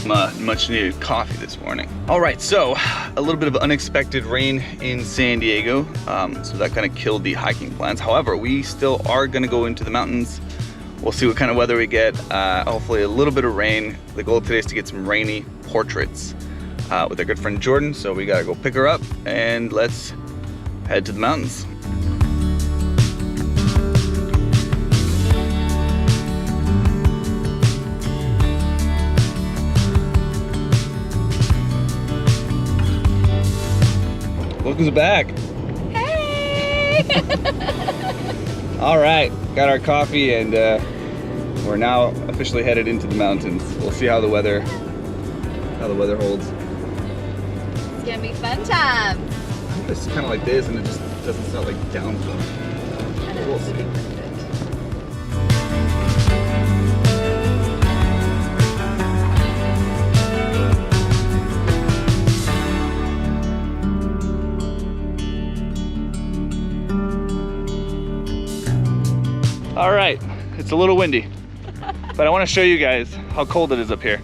much needed coffee this morning. All right, so a little bit of unexpected rain in San Diego. So that kind of killed the hiking plans. However, we still are gonna go into the mountains. We'll see what kind of weather we get. Hopefully a little bit of rain. The goal today is to get some rainy portraits with our good friend Jordan. So we gotta go pick her up and let's head to the mountains. Welcome back. Hey! All right, got our coffee and we're now officially headed into the mountains. We'll see how the weather holds. It's gonna be fun times. It's kind of like this, and it just doesn't sound like downpour. I know, We'll it's see. gonna be perfect. All right, it's a little windy, but I want to show you guys how cold it is up here.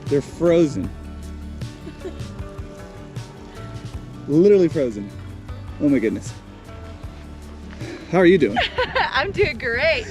They're frozen. Literally frozen. Oh my goodness. How are you doing? I'm doing great.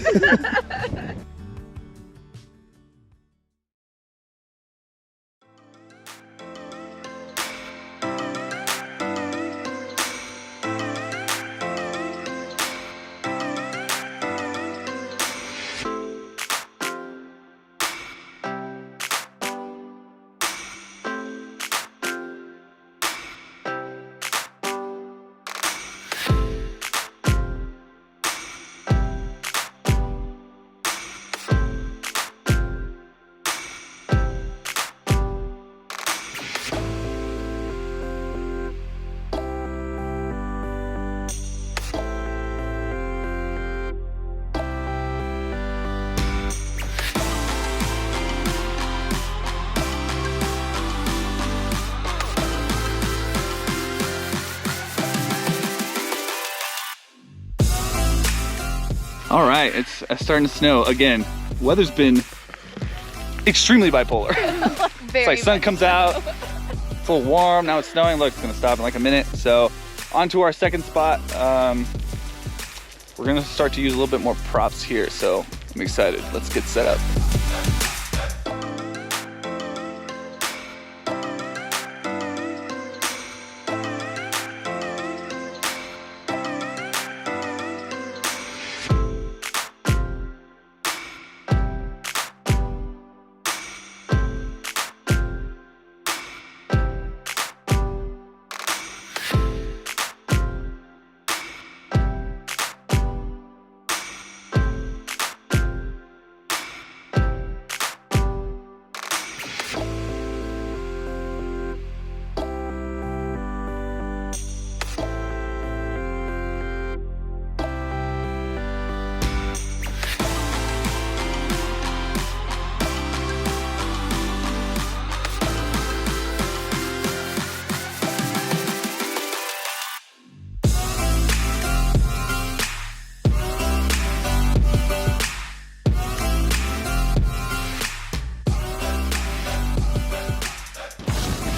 All right, it's starting to snow again. Weather's been extremely bipolar. It's like sun comes out, it's a little warm, now it's snowing. Look, it's gonna stop in like a minute. So on to our second spot. We're gonna start to use a little bit more props here, so I'm excited. Let's get set up.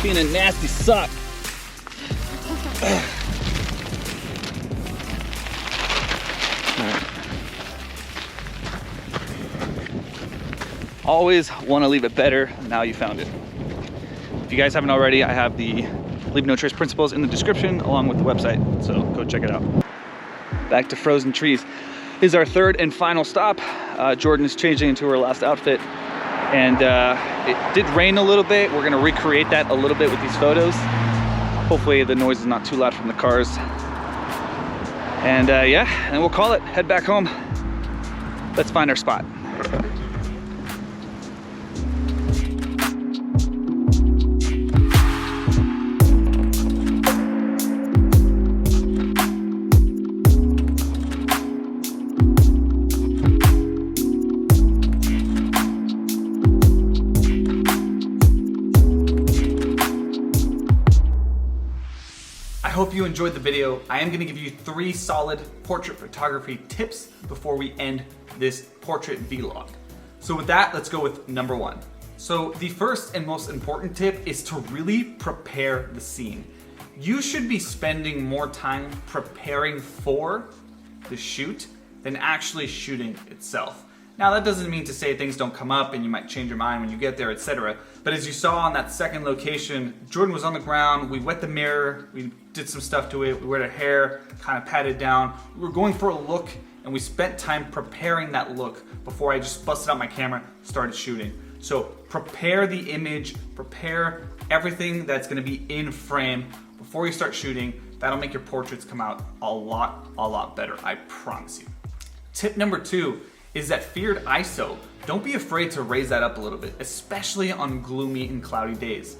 Being a nasty suck. Always want to leave it better. Now you found it. If you guys haven't already, I have the Leave No Trace principles in the description along with the website, so go check it out. Back to frozen trees. This is our third and final stop. Jordan is changing into her last outfit. And it did rain a little bit. We're gonna recreate that a little bit with these photos. Hopefully the noise is not too loud from the cars. And yeah, and we'll call it, head back home. Let's find our spot. I hope you enjoyed the video. I am gonna give you 3 solid portrait photography tips before we end this portrait vlog. So with that, let's go with number 1. So the first and most important tip is to really prepare the scene. You should be spending more time preparing for the shoot than actually shooting itself. Now that doesn't mean to say things don't come up and you might change your mind when you get there, etc. But as you saw on that second location, Jordan was on the ground, we wet the mirror, we did some stuff to it, we wet her hair, kind of patted down. We were going for a look and we spent time preparing that look before I just busted out my camera, started shooting. So prepare the image, prepare everything that's gonna be in frame before you start shooting. That'll make your portraits come out a lot better, I promise you. Tip number 2 is that feared ISO. Don't be afraid to raise that up a little bit, especially on gloomy and cloudy days.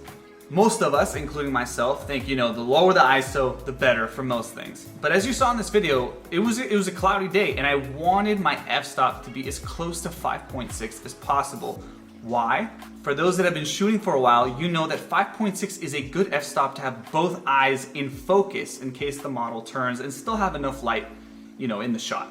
Most of us, including myself, think, the lower the ISO, the better for most things. But as you saw in this video, it was a cloudy day and I wanted my f-stop to be as close to 5.6 as possible. Why? For those that have been shooting for a while, you know that 5.6 is a good f-stop to have both eyes in focus in case the model turns and still have enough light, in the shot.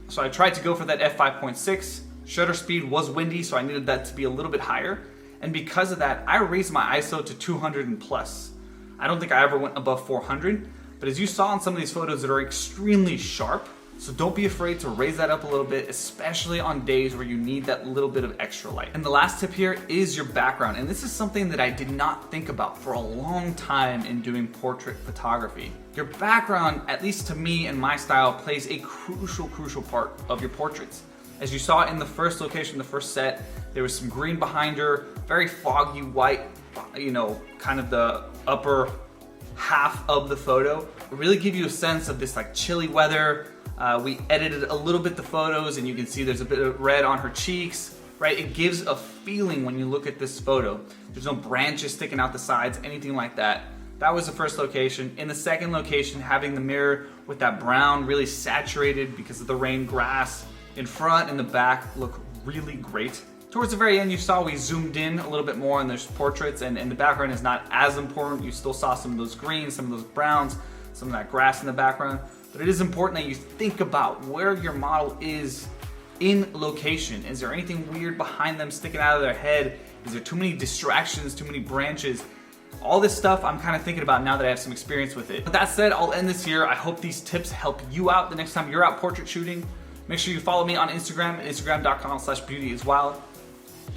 So I tried to go for that f5.6. Shutter speed was windy, so I needed that to be a little bit higher. And because of that, I raised my ISO to 200 and plus. I don't think I ever went above 400, but as you saw in some of these photos that are extremely sharp, so don't be afraid to raise that up a little bit, especially on days where you need that little bit of extra light. And the last tip here is your background. And this is something that I did not think about for a long time in doing portrait photography. Your background, at least to me and my style, plays a crucial part of your portraits. As you saw in the first location, the first set, there was some green behind her, very foggy white, kind of the upper half of the photo. Really give you a sense of this like chilly weather. We edited a little bit the photos and you can see there's a bit of red on her cheeks, right? It gives a feeling when you look at this photo. There's no branches sticking out the sides, anything like that. That was the first location. In the second location, having the mirror with that brown really saturated because of the rain grass in front and the back look really great. Towards the very end, you saw we zoomed in a little bit more on those portraits and the background is not as important. You still saw some of those greens, some of those browns, some of that grass in the background. But it is important that you think about where your model is in location. Is there anything weird behind them sticking out of their head? Is there too many distractions, too many branches? All this stuff I'm kind of thinking about now that I have some experience with it. With that said, I'll end this here. I hope these tips help you out the next time you're out portrait shooting. Make sure you follow me on Instagram at instagram.com/beautyiswild.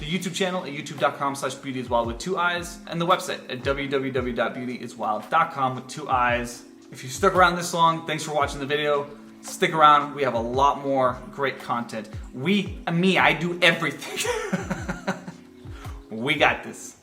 The YouTube channel at youtube.com/beautyiswild with 2 eyes, and the website at www.beautyiswild.com with 2 eyes. If you stuck around this long, thanks for watching the video. Stick around, we have a lot more great content. I do everything. We got this.